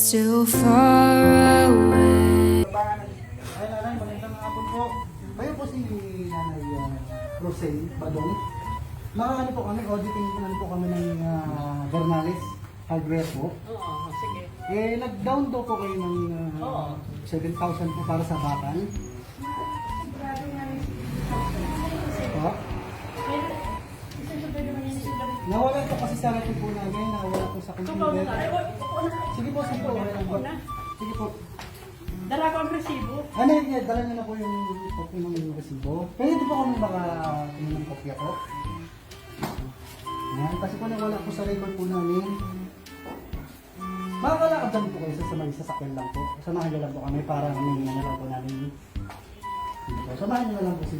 still far away. Ay, nanay, magandang hapon po. Kayo po si Nanay Rosel Badong. Ano po kami, auditing po kami ng Bernales hardware po. Oo, sige. Nag-down daw po kayo ng 7,000 po para sa bakal. Po? Nawala po kasi sa atin po namin, nawala po sa computer. Sige po, sige po. Okay lang po. Sige po. Dala ko ang resibo. Ano yun, dala nyo na po yung copy ng resibo. Pwede po kami maka-tingin ng kopya po. Ayan, kasi po nawala po sa record po namin. Makakalakad lang po kayo sa may sasakyan lang po. Samahan nyo lang po kami para may ano lang po namin. Samahan nyo lang po si...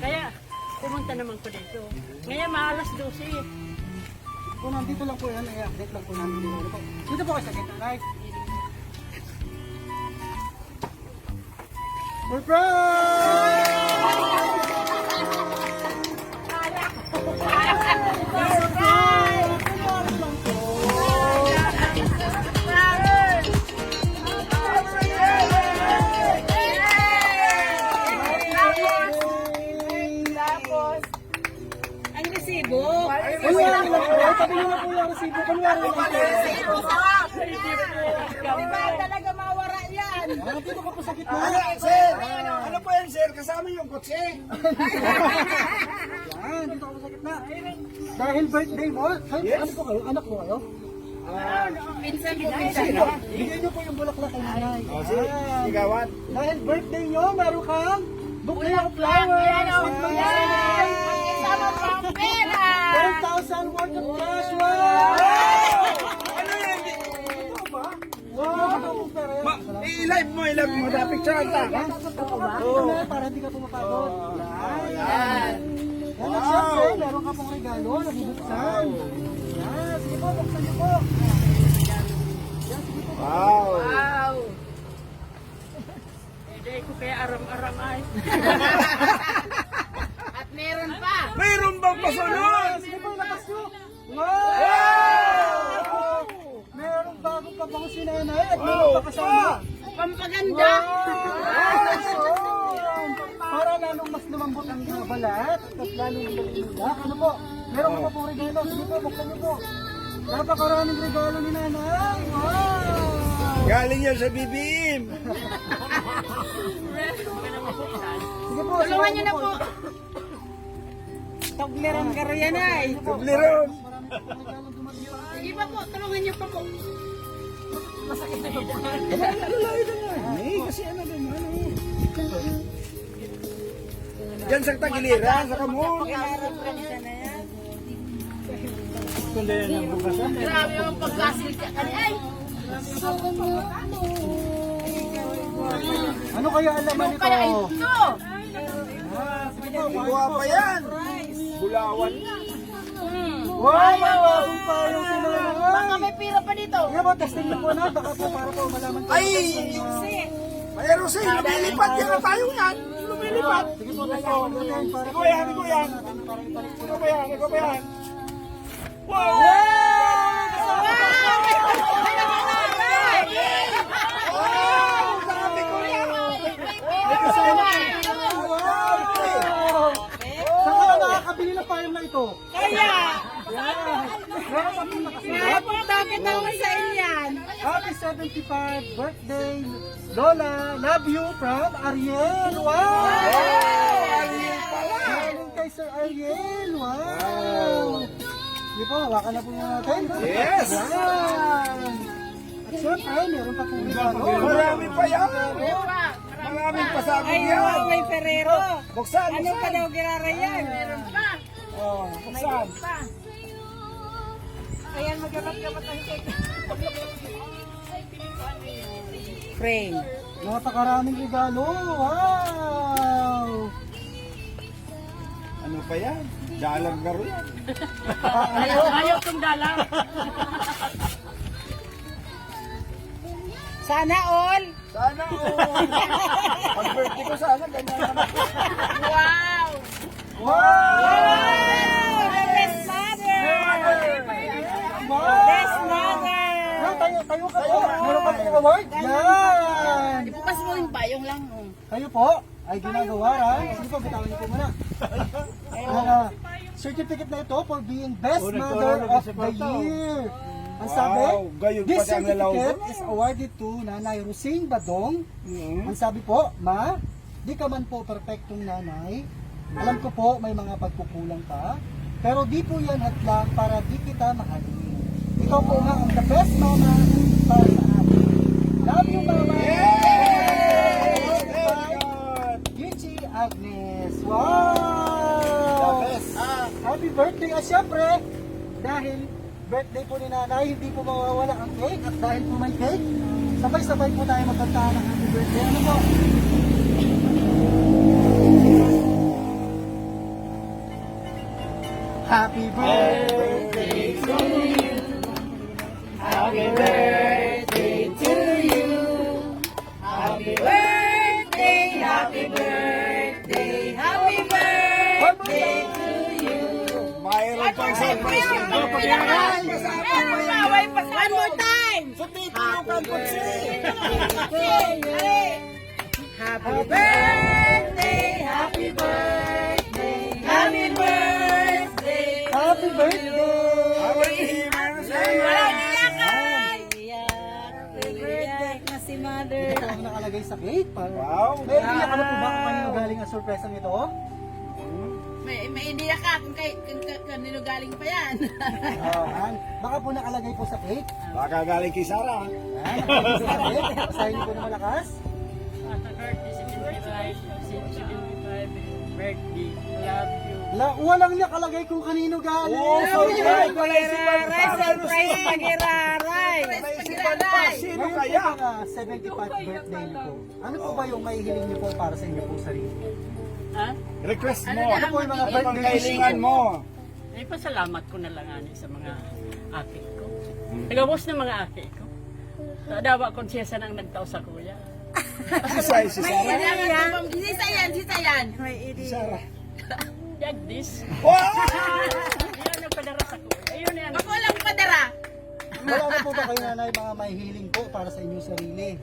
Kaya, pumunta naman ko dito. Ngayon, maalas 12. Kung nandito lang po yan, i-update lang po namin yung ano po. Dito po kayo sa gitna, right? Ang resibo. Kunwari lang po, sabi nyo na po yung resibo, kunwari lang po. Di ba talaga mawara yan? Dito ka po sa gitna. Sir, ano po yan, sir? Kasama yung kotse. Yan, dito ka po sa gitna. Dahil birthday mo, ano po kayo? Anak po kayo? Minsan Bigyan nyo po yung bulaklak kay nanay. Sige, Yan. sigawan. Dahil birthday nyo, meron kang bouquet of flowers. Sama pang pera. 10,000 worth of cash. Wow! Ano yan? Wow! Pera yan. I-live mo. Dapat picture ata. Para hindi ka pumapagod. Yan. Yan at syempre, meron ka pong regalo na bubuksan. Yan, sige po, buksan niyo po. Wow. Wow. Hindi ko kaya aram-aram ay. At meron pa. Mayroon bang pasunod? Sige po, lakas nyo. Wow! Merong bagong pabango si nanay at meron pa kasama. Pampaganda. Para lalong mas lumambot ang balat at lalong lumulak. Ano po? Meron pa pong regalo. Sige po, buksan niyo po. Napakaraming regalo ni nanay. Wow! Galing yan sa BBM. Sige po, Tulungan niyo na po. Togleron ka rin ay. Tubliron. Sige pa po, tulungan niyo pa po. Kasi ano din, ano. Diyan sa tagiliran, sa kamot. Grabe yung pagkasil ka ay. ano kaya alaman Ano nito? kaya ito? Sige po, Buha pa yan. Bulawan na. wow! Bagong pa yung Baka sinanay. may pira pa dito. Sige po, testing niyo po na. Baka po para po malaman ko. Ay! Mayroon sa'yo, lumilipat yan na tayo yan. Lumilipat. Sige po, test po natin para Ikaw yan, ikaw yan. Ikaw ba yan, ikaw ba yan? Wow! Sabi ko yan. Saan ka nakakabili ng payong na ito? Kaya, Meron pa pong nakasulat. bakit naman sa inyan? Happy 75 birthday, Lola. Love you from Ariel. Wow! Galing kay Sir Ariel. Wow! Sige po, hawakan na po muna natin. Yes! Yan! At syempre, meron pa pong regalo. Marami pa yan. Maraming pasabog yan. May Ferrero. Buksan, Ano pa buksan. daw ginarayan? Meron pa. Oh, buksan. Ayan, magabat-gabat ang cake. Frame. Napakaraming regalo. Wow! Ano pa yan? Dalang garo yan. Ayaw itong dalang. Sana all. Sana pag-birthday ko sana, ganyan naman. Wow! Wow! The best mother! Wow! Best mother! Tayo kayo po ay ginagawaran. Sige po, bitawan niyo po muna. Ang certificate na ito for being Best Mother of the Year. Ang sabi, gayon this pati ang lalaw certificate ko. is awarded to Nanay Rosing Badong. Mm. Ang sabi po, Ma, di ka man po perfectong nanay. Alam ko po may mga pagkukulang ka. Pero di po yan hadlang para di kita mahalin. Ikaw po nga ang the best mama para sa atin. Love you, Mama! Gigi Agnes. Wow! Happy birthday! At syempre, dahil birthday po ni nanay, hindi po mawawala ang cake. At dahil po may cake, sabay-sabay po tayo magkantahan ng happy birthday. Ano po? Happy birthday to you. Happy birthday to you. Happy birthday, happy birthday, happy birthday to you. Mayroon pang surprise na ito. One more time! Sa tito yung kamputsi. Happy birthday! Happy birthday! Happy birthday! Happy birthday! Happy birthday na si Mother. Ito ang nakalagay sa cake. Wow. May idea ka na po ba kung kanino galing ang surprise ang ito? May idea ka kung kanino galing pa yan. Baka po nakalagay po sa cake. Baka galing kay Sarah. Nakalagay sa cake. Basahin niyo po na malakas. Happy birthday, 75 birthday. Love you. Walang nakalagay kung kanino galing. Surprise! Surprise pagiraray. Sino Ngayon kaya? po mga 75th birthday niyo po. Ano po ba yung mahihiling niyo po para sa inyo po sarili? Ha? Request mo. Ano po yung mga Ano pang birthday kailangan mo? Ay, pasalamat ko na lang ani sa mga ate ko. Nagabos ng mga ate ko. Dawa kung siya sa nang nagtao sa kuya. Si Sarah. Sisa yan. Si Sarah. Jagdis. Wow! Ayun ang padara sa kuya. Ayun yan. Ako lang padara. Wala na po ba kayo nanay mga mahihiling po para sa inyong sarili?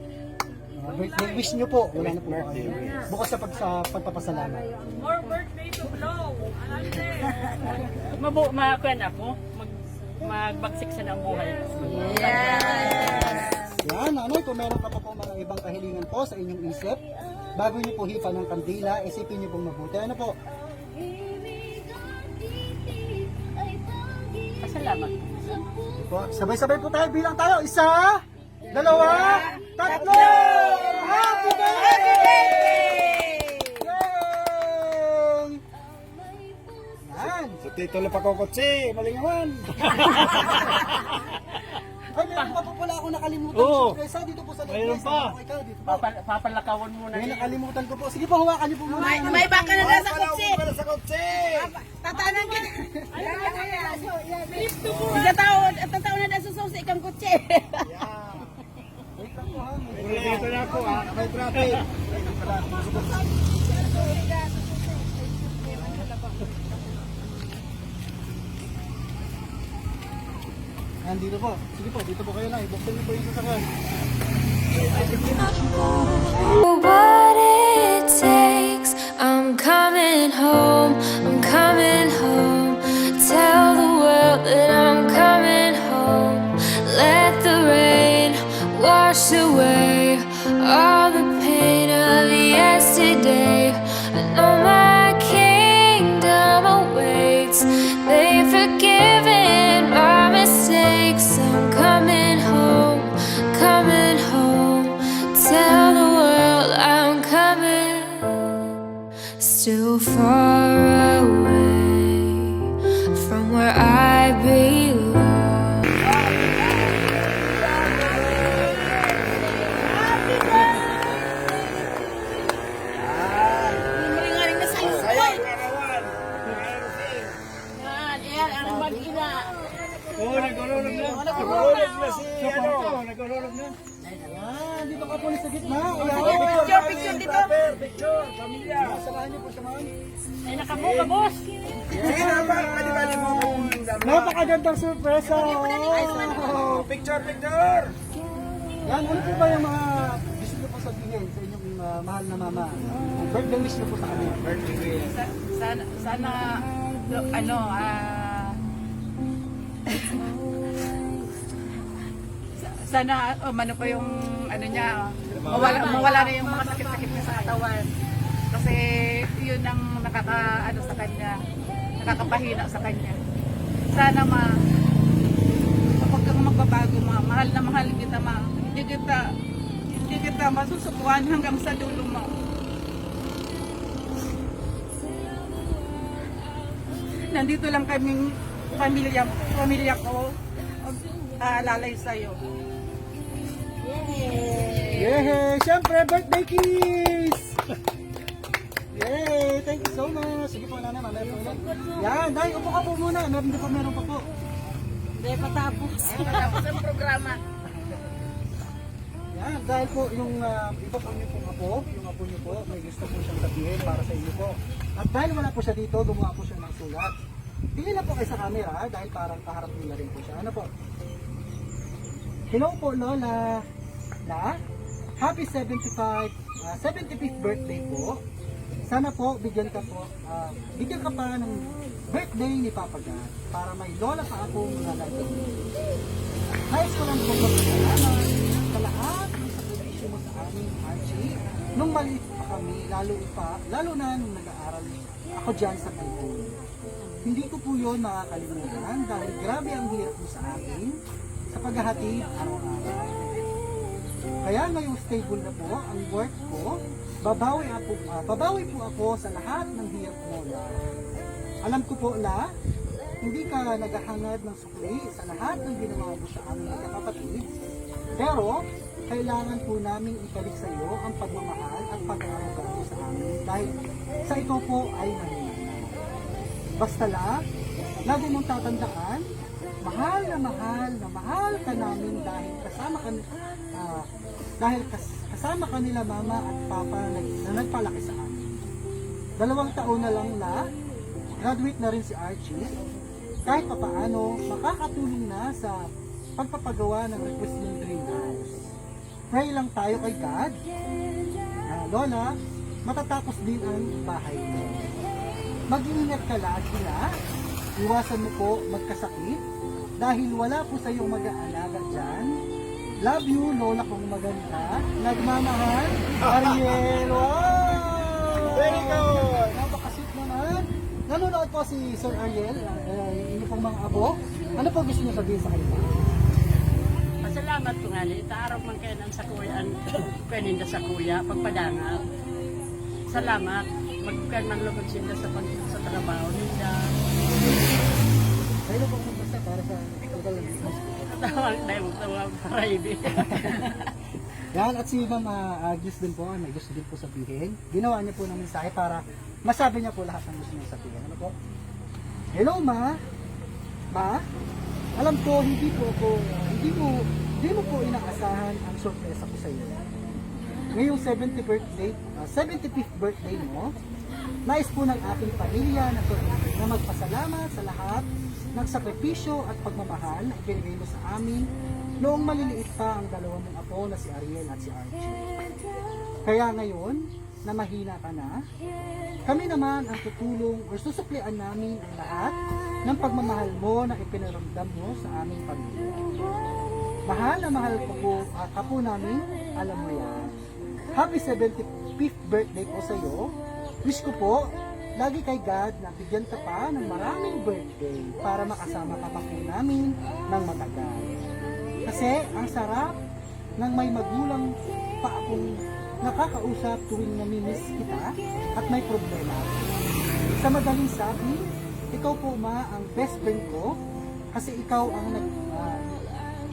Birthday wish niyo po. Wala na po ba kayo? Bukas sa pagpapasalamat. More birthday to blow. Makuha na po. Magbaksik sa ng buhay. Yan, nanay, kung meron ka pa po mga ibang kahilingan po sa inyong isip, bago niyo po hipan ng kandila, isipin niyo pong mabuti. Ano po? Pasalamat. Sabay-sabay po tayo, bilang tayo. 1, 2, 3! Happy birthday! Yay! Yan. Sa tito lang pakokotsi. Malingawan. Ay, meron pa po pala ako nakalimutan. Oo. Surpresa dito po sa Mayroon pa. Ikaw, dito po. Papalakawan muna. May nakalimutan ko po. Sige po, hawakan niyo po muna. May baka na nasa kotse. Para sa kotsi. Tatanan kita. Tataw na nasa susi ikang kotse. Wait lang po ha. Dito na ako ha. May traffic. Nandito po. Sige po, dito po kayo na. Ibuksan niyo po yung sasakyan. What it takes, I'm coming home, I'm coming home. Tell the world that I'm coming home. Let the rain wash away all the pain of yesterday. I know my kingdom awaits. They've forgiven my mistakes. I'm coming home, coming home. Tell the world I'm coming. Still far away from where I belong. Malingaling na sa iyo. Sayang karawan. Yan, ang mag-ina. Oo, nagululog na. Nagululog na si ano. Nagululog na. Yan, dito ka po sa gitna. Picture dito. Picture. Pamilya. Samahan niyo po, samahan. Ay, nakabuka, boss. Sige na ba? Pwede mo kung Napakagandang surpresa. Picture. Yan, ano po ba yung mga gusto niyo po sabihin sa inyong mahal na mama. Birthday wish na po sa kanya. Sana ano sana umano pa yung ano niya, mawala na yung mga sakit-sakit niya sa katawan. Kasi yun ang nakakaano sa kanya, nakakapahina sa kanya. Sana kapag kang magbabago, mahal na mahal kita, hindi kita masusukuan hanggang sa dulo mo. Nandito lang kaming pamilya ko, aalalay sa'yo. Yay! Siyempre, birthday kiss! Yay! Thank you so much. Sige po, nanay, mamaya po ulit. Yan, dahil upo ka po muna. Meron pa po. Hindi patapos. Patapos ang programa. Yan, dahil po yung iba po niyo pong apo, yung apo niyo po, may gusto po siyang sabihin para sa inyo po. At dahil wala po siya dito, gumawa po siya ng sulat. Tingin na po kayo sa camera dahil parang kaharap nila rin po siya. Ano po? Hello po, Lola. Happy 75th birthday po. Sana po bigyan ka pa ng birthday ni Papa God para may lola pa akong lalagyan. Nais ko lang po magpasalamat sa lahat ng sakripisyo mo sa amin, Archie. Nung maliit pa kami, lalo na nung nag-aaral ako dyan sa Cancun. Hindi ko po yun makakalimutan dahil grabe ang hirap mo sa akin sa paghahatid araw-araw. Kaya ngayong stable na po ang work ko, babawi po ako sa lahat ng hirap mo, La. Alam ko po, La, hindi ka naghahangad ng sukli sa lahat ng ginawa mo sa aming kapatid, pero kailangan po namin ibalik sa iyo ang pagmamahal at pag-aaruga mo sa amin dahil sa ito po ay maninanay. Basta, La, lagi mong tatandaan, mahal ka namin dahil kasama ka nila mama at papa na nagpalaki sa amin. 2 taon na lang na graduate na rin si Archie. Kahit papaano makakatulong na sa pagpapagawa ng request ng dream house. Pray lang tayo kay God. Lola, matatapos din ang bahay mo. Mag-iingat ka lagi, La. Iwasan mo po magkasakit dahil wala po sa iyong mag-aalaga dyan. Love you, Lola kong maganda. Nagmamahal, Ariel. Wow! Very good! Napakasit naman. Nanonood po si Sir Ariel, inyo pong mga abo. Ano po gusto niyo sabihin sa kanila? Pasalamat ko nga ni taarap man kayo ng sakuyaan kaninda sa kuya pagpadangal. Salamat. Magkan man lugod sila sa trabaho nila. Kayo po kung basta para sa total business. Tawag tayo magtawag private. Yan, at si Ma'am Agnes din po, may gusto din po sabihin. Ginawa niya po ng mensahe para masabi niya po lahat ng gusto niya sabihin. Ano po? Hello, Ma. Ma, alam ko hindi mo po inaasahan ang sorpresa ko sa iyo. Ngayong 75th birthday mo, nais po ng aking pamilya na magpasalamat sa lahat ng sakripisyo at pagmamahal na ibinigay mo sa amin noong maliliit pa ang 2 mong apo na si Ariel at si Archie. Kaya ngayon, na mahina ka na, kami naman ang tutulong o susuklian namin ang lahat ng pagmamahal mo na ipinaramdam mo sa aming pamilya. Mahal na mahal ko po ka po namin, alam mo yan. Happy 75th birthday po sa iyo. Wish ko po, lagi kay God na bigyan ka pa ng maraming birthday para makasama ka pa po namin ng matagal. Kasi ang sarap ng may magulang pa akong nakakausap tuwing namimiss kita at may problema. Sa madaling sabi, ikaw po, Ma, ang best friend ko kasi ikaw ang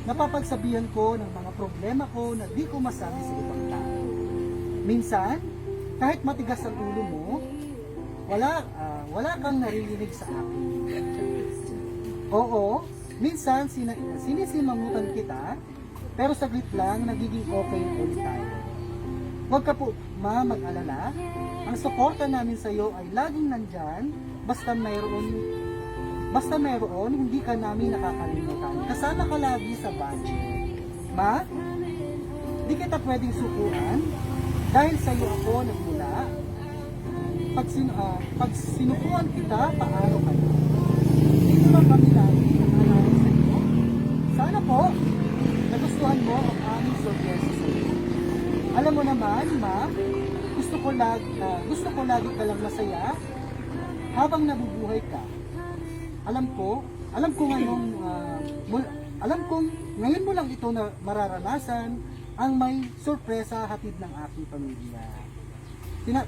napapagsabihan ko ng mga problema ko na di ko masabi sa ibang tao. Minsan, kahit matigas ang ulo mo, wala kang naririnig sa akin. Oo, minsan sinisimangutan kita, pero saglit lang nagiging okay ulit tayo. Huwag ka po, Ma, mag-alala. Ang suporta namin sa iyo ay laging nandyan, basta mayroon, hindi ka namin nakakalimutan. Kasama ka lagi sa budget. Ma, di kita pwedeng sukuan, Dahil sa iyo ako nagmula, pag sinukuan kita, paano ka na? Dito lang kami lagi ang alaala sa iyo. Sana po, nagustuhan mo ang aming sorpresa sa iyo. Alam mo naman, Ma, gusto ko lagi ka lang masaya habang nabubuhay ka. Alam kong ngayon mo lang ito na mararanasan ang may sorpresa hatid ng aking pamilya.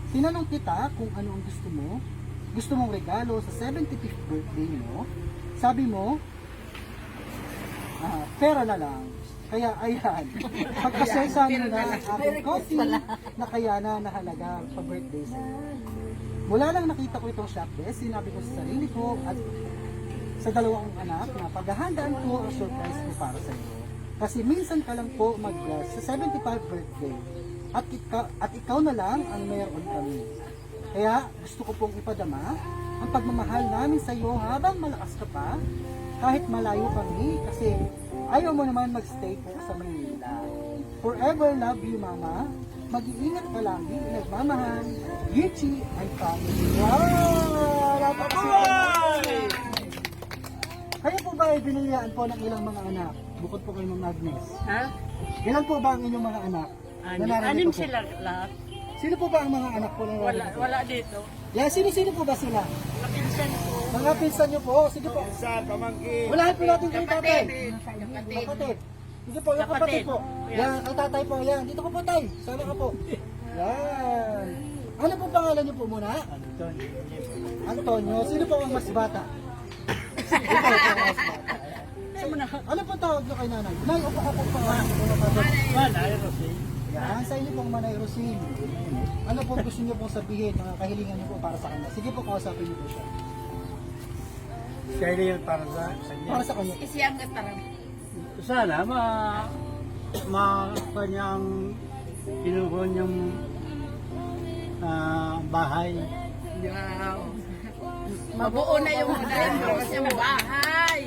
Tinanong kita kung ano ang gusto mo. Gusto mong regalo sa 75th birthday mo. Sabi mo, pera na lang. Kaya ayan, pagpasensya mo na ang aking coffee na kaya na nahalaga pa-birthday sa iyo. Mula lang nakita ko itong shopless, sinabi ko sa sarili ko at sa dalawa kong anak na paghahandaan ko ang surprise ko para sa iyo. Kasi minsan ka lang po sa 75th birthday at ikaw na lang ang mayroon kami. Kaya gusto ko pong ipadama ang pagmamahal namin sa iyo habang malakas ka pa, kahit malayo kami kasi ayaw mo naman magstay po sa Manila. Forever love you, Mama. Mag-iingat ka lagi. Nagmamahal. Gucci and family. Wow! Kayo po ba ay binilihan po ng ilang mga anak? Bukod po kay Ma'am Agnes. Ha? Ilan po ba ang inyong mga anak? Anim sila lahat. Sino po ba ang mga anak po na narito? Wala dito. Yeah, sino po ba sila? Kapinsan ko. Mga pinsan nyo po. Sige po. Wala po natin kayo tatay. Kapatid. Sige po, yung kapatid po. Yan, ang tatay po. Yan, dito ko po tay. Sana ka po. Yan. Ano po pangalan nyo po muna? Antonio. Sino po ang mas bata? Ikaw po ang mas bata. Ano po tawag nyo kay nanay? Nay, upo ka po pangalan nyo po na kapatid. Yan, sa inyo pong Manay Rosine. Ano po gusto nyo pong sabihin, mga kahilingan nyo po para sa kanya? Sige po, kausapin nyo po siya. Kaya yun para sa kanya. Para sa kanya. Isiyang gatarang. Sana kanyang kinukuha niyang bahay. Wow. Mabuo na yung bahay.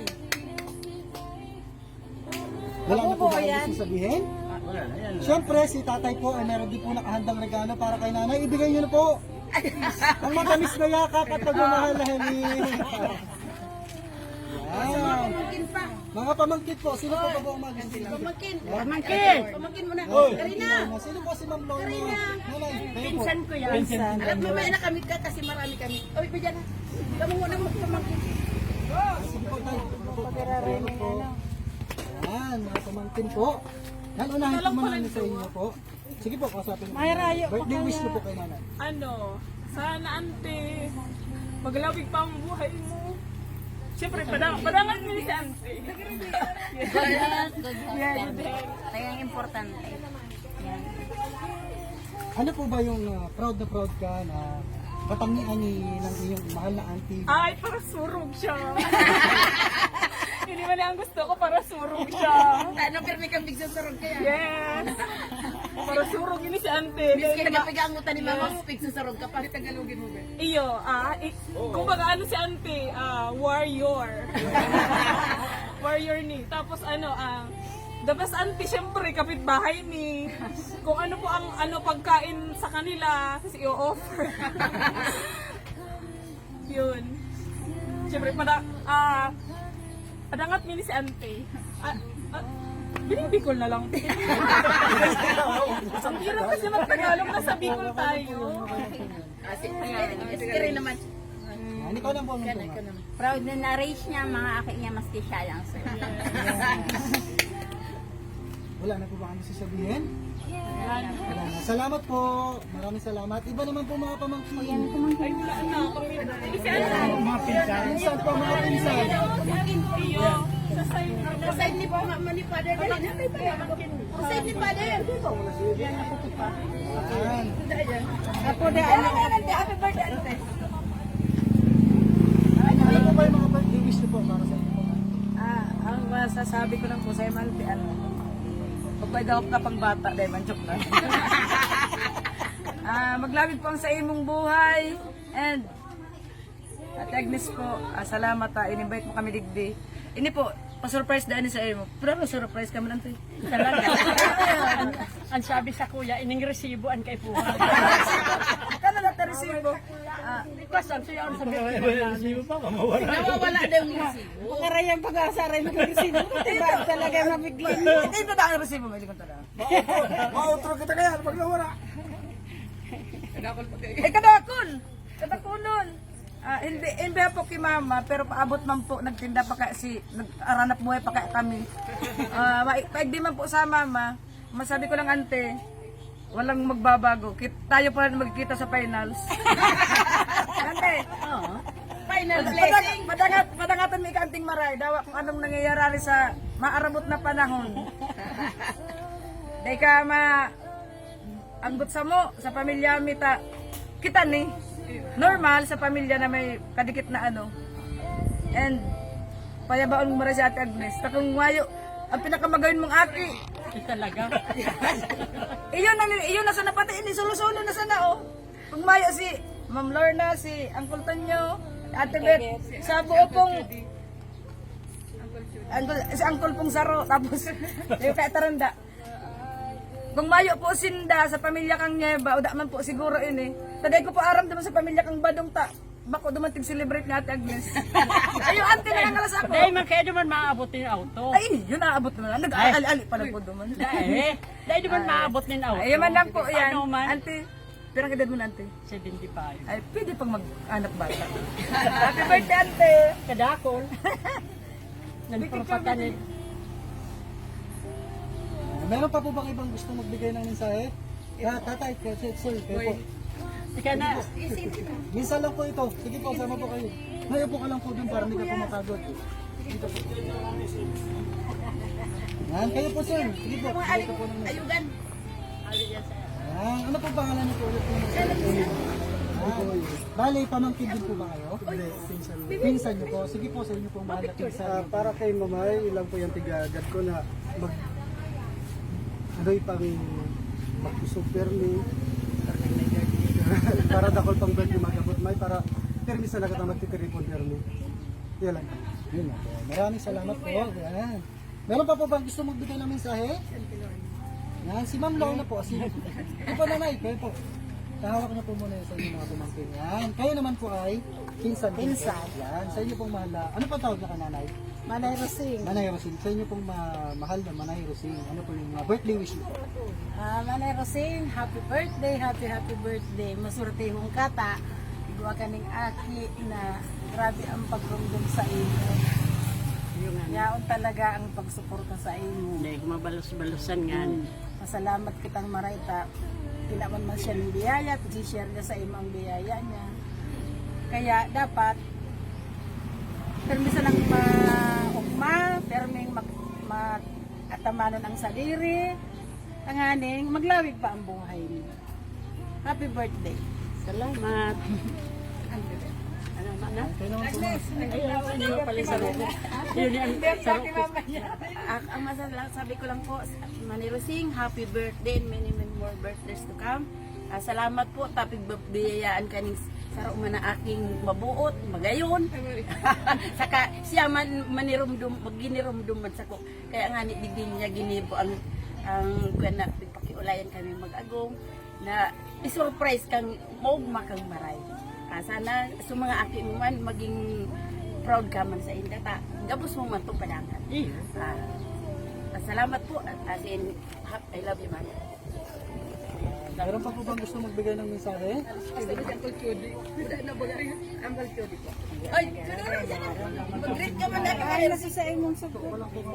Wala na po ba ang gusto sabihin? Wala na yan. Siyempre, si tatay po ay meron din po nakahandang regalo para kay nanay. Ibigay niyo na po. Ang matamis na yakap at pagmamahal na hiling. Yan. Mga pamangkit po, sino po ba po ang mag-isip? Pamangkin mo na. Karina. Sino po si Ma'am Lorna? Nanay, kayo po. Pinsan ko yan. Alam mo, may nakamit ka kasi marami kami. Oy, pa dyan ha. Kamu muna magpamangkin. Sige po tayo. Pagkararin po. Yan, mga pamangkin po. Yan, unahin po muna sa inyo po. Sige po, kasapin mo. Birthday wish niyo po kay nanay. Sana ante, maglawig pa ang buhay mo. Siyempre, padangan mo si ante. Kaya importante. Ano po ba yung proud ka na katangian ng iyong mahal na auntie? Ay, para surog siya. Hindi man ang gusto ko, para surog siya. Ano, pero may kambig sa sarong kaya. Yes. Para surog ini si ante. Miski nagapigangutan ni mama mo, pig sa sarong ka, pati tagalogin mo ba? Iyo, kung baga ano si ante, warrior. Warrior ni. Tapos the best auntie, syempre, kapitbahay ni. Kung ano po ang pagkain sa kanila, kasi i-offer. Yun. Syempre, padangat mini si ante. Binibicol na lang. Ang hirap kasi mag-Tagalog, nasa Bicol tayo. Kasi rin naman. Ano ikaw lang po nung Proud na na-raise niya ang mga aking niya maski siya lang sir. Wala na po ba kami sasabihin? Wala na. Salamat po. Maraming salamat. Iba naman po mga pamangkin. Ay, wala na. Mga pinsan. Pinsan po mga pinsan. Iyo. Sa side. Sa side ni mama ni father, dali na may pala. Sa side ni father. Ayan. Ako na happy birthday ante. Ano po ba yung mga birthday wish niyo po para sa inyo? Ang masasabi ko lang po sa Imante, pagpagdawap ka pang bata, dahil manchok na. Maglawig po ang sa imong buhay, and Ate Agnes po, salamat, in-invite mo kami digdi. Ini po, pa-surprise daan sa imo. Pero ano surprise ka man ante? Talaga. Ang sabi sa kuya, ining resibo ang kay Puha. Kano na ta resibo? Because ang siya ang sabi ko. Nawawala daw yung resibo. Pangarayang pag-asa rin ng resibo. Diba talaga mabigla. Hindi na ang resibo may likod tala. Mautro kita kaya pag nawala. Kadakunon. Hindi po kay mama, pero paabot man po, nagtinda pa kasi, nag-aranap buhay pa kami. Paigdi man po sa mama, masabi ko lang ante, walang magbabago. Tayo pa rin magkikita sa finals. Ante, Final blessing. padangatan may kanting maray, dawa kung anong nangyayari sa maarabot na panahon. Dahil ka anggot sa mo, sa pamilya mita, kita ni, normal sa pamilya na may kadikit na ano. And, payabaon mo maray si Ate Agnes. Takong mayo, ang pinakamagawin mong aki. Talaga. Iyon na sana pati, ini solo-solo na sana oh. Kung mayo si Ma'am Lorna, si Uncle Tonyo, Ate Beth, sa buo pong si Uncle pong Saro, tapos yung kay Taranda. Kung mayo po sinda sa pamilya kang Nyeba, o da man po siguro ini. Taday ko po aram naman sa pamilya kang Badong ta. Bako dumating celebrate nga Ate Agnes. Ayun, ante na nangalas ako. Dahil man kaya naman maabot yung auto. Ay, yun naabot naman. Nag-ali-ali pa lang po duman. Dahil naman maabot yung auto. Ayun man lang po yan. Ano man? Ante, pirang edad mo na ante? 75. Ay, pwede pang mag-anak bata. Happy birthday, ante! Kadakol. Nagpapatanin. Meron pa po bang ibang gusto magbigay ng mensahe? Tatay, sir, kayo po. Ika na. Minsan lang po ito. Sige po, sama po kayo. Ngayon po ka lang po dun para hindi ka po mapagod. Dito po. Yan, kayo po sir. Sige po, bigay ko po ng mensahe. Ayugan. Ano po pangalan niyo po ulit po? Bale, pamangkin din po ba kayo? Hindi, pinsan. Pinsan niyo po. Sige po, sa inyo pong mahal na pinsan. Para kay mamay, ilang po yung tigagad ko na adoy pang mag-super ni para dakol pang birthday magabot may para permis na nagatang magtitiripon permi. Yan lang. Yun na po. Maraming salamat po. Yan. Meron pa po bang gusto magbigay ng mensahe? Yan, si Ma'am Lorna po. Ito po nanay, kayo po. Tahawak niyo po muna sa inyo mga pumangkin. Yan. Kayo naman po ay pinsan. Pinsan. Yan. Sa inyo pong mahal na, ano pa tawag na ka nanay? Manay Rosing. Manay Rosing. Sa inyo pong mahal na Manay Rosing. Ano po yung birthday wish niyo po? Manay Rosing, happy birthday, happy birthday. Masurti hong kata. Igwa kaning aki na grabe ang pagrumdum sa imo. Yaon talaga ang pagsuporta sa imo. Hindi, mabalos-balosan nga. Masalamat kitang marayta. Tinaman man siya ng biyaya, i-share niya sa imo ang biyaya niya. Kaya dapat permisa ng maugma, perming atamanon ang saliri, tanganing maglawig pa ang buhay niyo. Happy birthday. Salamat. Ano man na? Ano pala sa loob? Yun yung sarap ko. Ang masasabi ko lang po, Manay Rosing, happy birthday and many more birthdays to come. Salamat po, tapig biyayaan kaning saro nga na aking mabuot, magayon. Saka siya manirumdum, maginirumdum man sa ko. Kaya nga din niya ginibo ang kuana pakiulayan kami mag-agong na isurprise kang maugma kang maray. Sana sa mga aki mo man maging proud ka man sa inyo. Gabos mo man itong padangan. Salamat po. As in, I love you man. Meron pa po bang gusto magbigay ng mensahe? Ay, mag-greet ka man dati. Ay, nasa sa imong suko.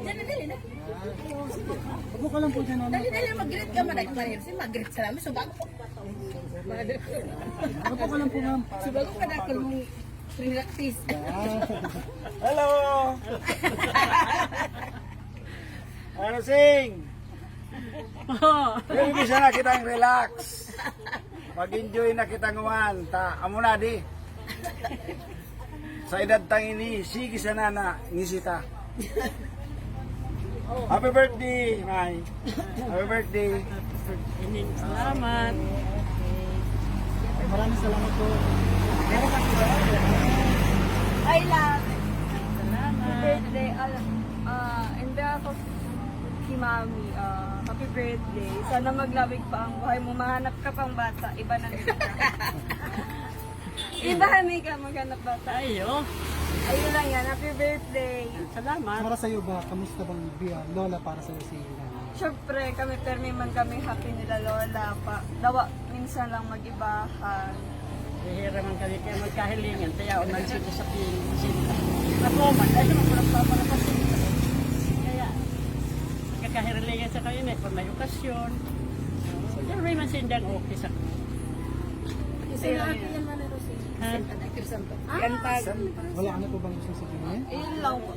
Dali na. Huwag ka lang po dyan. Dali, mag-greet ka man dati. Mag-greet sa namin. So, bago po. Huwag ka lang po ma'am. So, bago ka na mong practice. Hello! Ano sing? Yung bisa na kitang relax. Mag-enjoy na kitang uman. Amo na di. Sa edad tang ini, sige sana na ngisita. Happy birthday, May. Happy birthday. Salamat. Maraming salamat po. I love. Salamat. Birthday, Mami, happy birthday. Sana maglawig pa ang buhay mo. Mahanap ka pang bata. Iba na nila ka. Iba na ka maghanap bata. Ayo, Ayun lang yan. Happy birthday. salamat. Para sa iyo ba, kamusta bang lola para sa iyo si nanay? Siyempre, kami permi man kami happy nila Lola. Dawa, minsan lang mag-ibahan. Bihira man kami kayo magkahilingan, kaya unan sila sa pinsinta. Ako man, ay naman ko nagpapalapasin. Kaya, magkakahilingan sa kayo na, pag may okasyon. Pero may man sindang okay sa Wala ka na po bang gusto sabihin? Ayun lang po.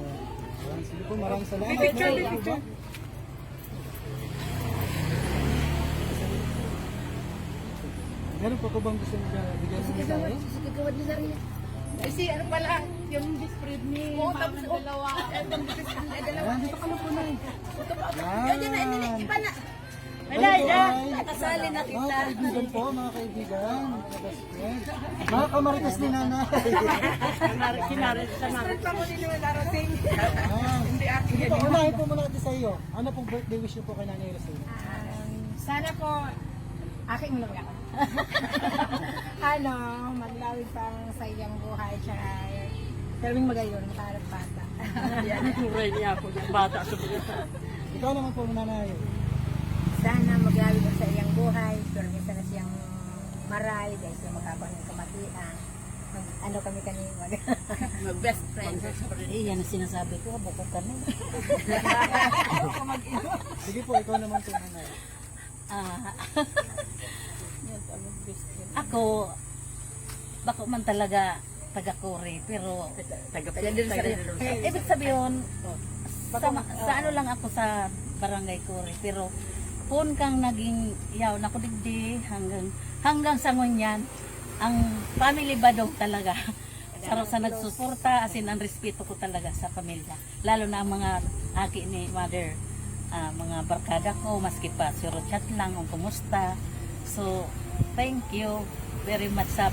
Sige po, maraming salamat. Picture, Meron po ba? picture. Meron pa po bang gusto bigyan ng mensahe? Ay, si ano pala, yung spread ni Mama ng dalawa. Ayan, dito ka na po na. Yan. Kasali na Mga kaibigan po, mga kaibigan. Mga best friend. Mga kamarites ni nanay. Sinarit sa narit. Ayan. Sige po, unahin po muna natin sa iyo. Ano pong birthday wish niyo po kay Nanay Rosel? Sana po, aking muna ako. Maglawig pang sa iyang buhay, tsaka Perming magayon, makaharap bata. Turay niya ako ng bata sa mga. Ikaw naman po, nanay. Sana maglawig sa iyang buhay, pero minsan na siyang maray, dahil sila magkabang ng kamatian. Ano kami kanina Mag-best friend. Yan ang sinasabi ko, bukod kami. Sige po, ikaw naman po, nanay. Ako, bako man talaga taga-Kore, pero ibig sabihin, sa ano lang ako sa barangay Kore, pero kung kang naging yaw na kudigdi hanggang sa ngunyan, ang family badog talaga. Sa nagsusuporta, as in, ang respeto ko talaga sa pamilya. Lalo na ang mga aki ni mother, mga barkada ko, maski pa siro chat lang kung kumusta. So, thank you very much sa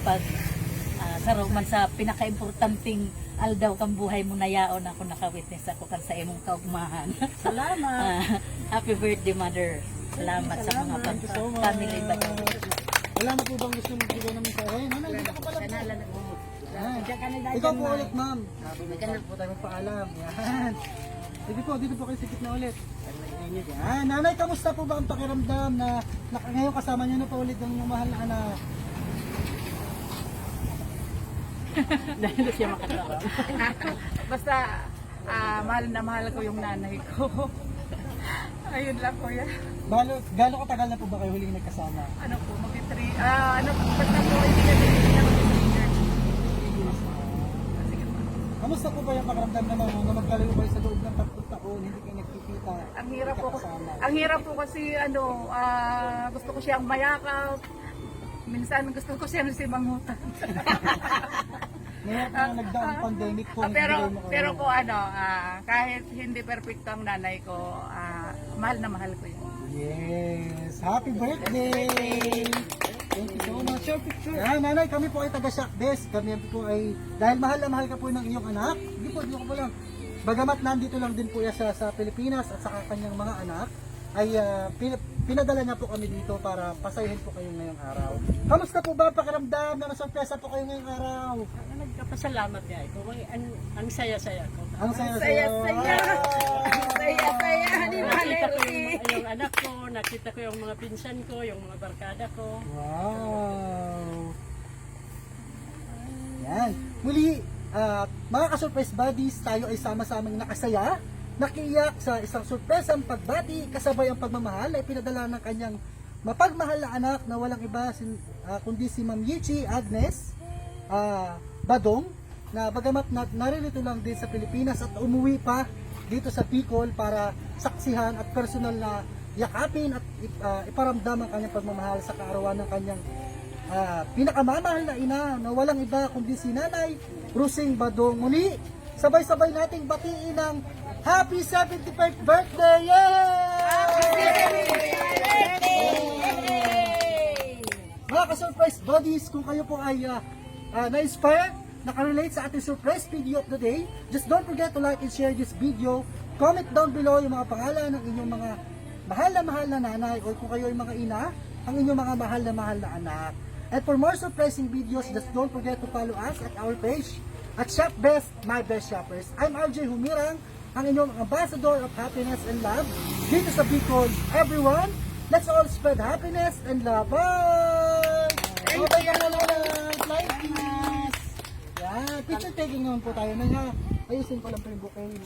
saro man sa pinaka-importanting aldaw kang buhay mo na yaon ako naka-witness ako kan sa imong kaugmahan. Salamat. Happy birthday, mother. Salamat sa mga Thank you so much. family badog. Wala na po bang gusto magbigay ng mensahe? Nanay, dito ka pala. Yan. Ikaw po ulit, ma'am. Magkano po tayo magpaalam. Yan. Sige po, dito po kayo sikit na ulit. Yan. Nanay, kamusta po ba ang pakiramdam na ngayon kasama niyo na po ulit ang inyong mahal na anak? Dahil siya makatrabaho. Basta, mahal na mahal ko yung nanay ko. Ayun lang ko yan. Gano'ng katagal na po ba kayo huling nagkasama? Ano po, basta po, hindi na years. Kamusta po ba yung pakiramdam naman na magkalayo kayo sa loob ng 3 taon, hindi kayo nagkikita? Ang hirap po kasi gusto ko siyang mayakap. Minsan gusto ko siyang simangutan. Ngayon na nagdaang pandemic po, hindi kayo makaroon. Pero po kahit hindi perfecto ang nanay ko, mahal na mahal ko yun. Yes! Happy birthday! Thank you so much. Sure, picture. Yan, nanay, kami po ay taga-shock desk. Kami po ay, dahil mahal na mahal ka po ng iyong anak, hindi po ko lang. Bagamat nandito lang din po siya sa Pilipinas at sa kanyang mga anak, ay pinadala niya po kami dito para pasayahin po kayo ngayong araw. Kamusta po ba ang pakiramdam na nasurpresa po kayo ngayong araw? Nagkapasalamat niya ito. Ang saya-saya ko. Ang saya-saya. Nakita ko yung anak ko, nakita ko yung mga pinsan ko, yung mga barkada ko. Wow! Yan. Muli, mga ka-surprise buddies, tayo ay sama-samang nakasaya, nakiyak sa isang surpresang pagbati kasabay ang pagmamahal ay pinadala ng kanyang mapagmahal na anak na walang iba kundi si Ma'am Yichi Agnes Badong, na bagamat naririto lang din sa Pilipinas at umuwi pa dito sa Bicol para saksihan at personal na yakapin at iparamdam ang kanyang pagmamahal sa kaarawan ng kanyang pinakamamahal na ina na walang iba kundi si Nanay Rosing Badong. Muli, sabay-sabay nating batiin ng Happy 75th birthday! Yay! Mga ka-surprise buddies, kung kayo po ay na-inspire, nakarelate sa ating surprise video of the day, just don't forget to like and share this video Comment down below yung mga pangalan ng inyong mga mahal na nanay o kung kayo ay mga ina, ang inyong mga mahal na anak. And for more surprising videos, just don't forget to follow us at our page at Shop Best, My Best Shoppers. I'm RJ Humirang, ang inyong ambassador of happiness and love dito sa Bicol. Everyone, let's all spread happiness and love. Bye! Bye! Yan, picture taking naman po tayo na nga. Ayusin ko lang po yung bouquet.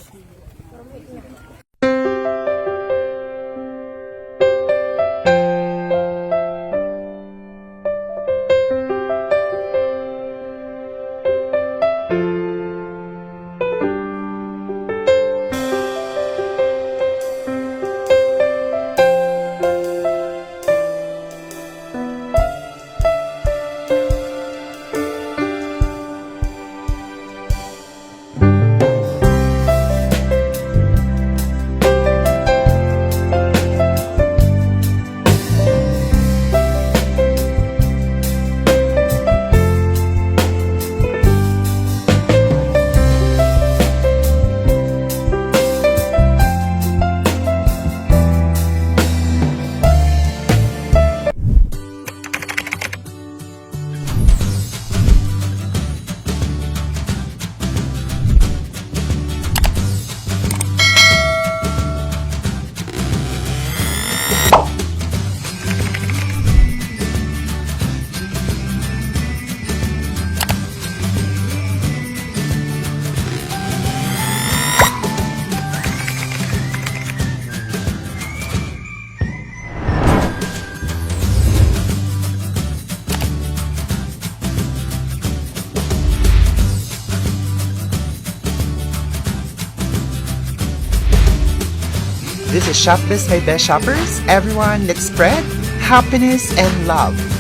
This is Shop Best, My Best Shoppers. Everyone, let's spread happiness and love.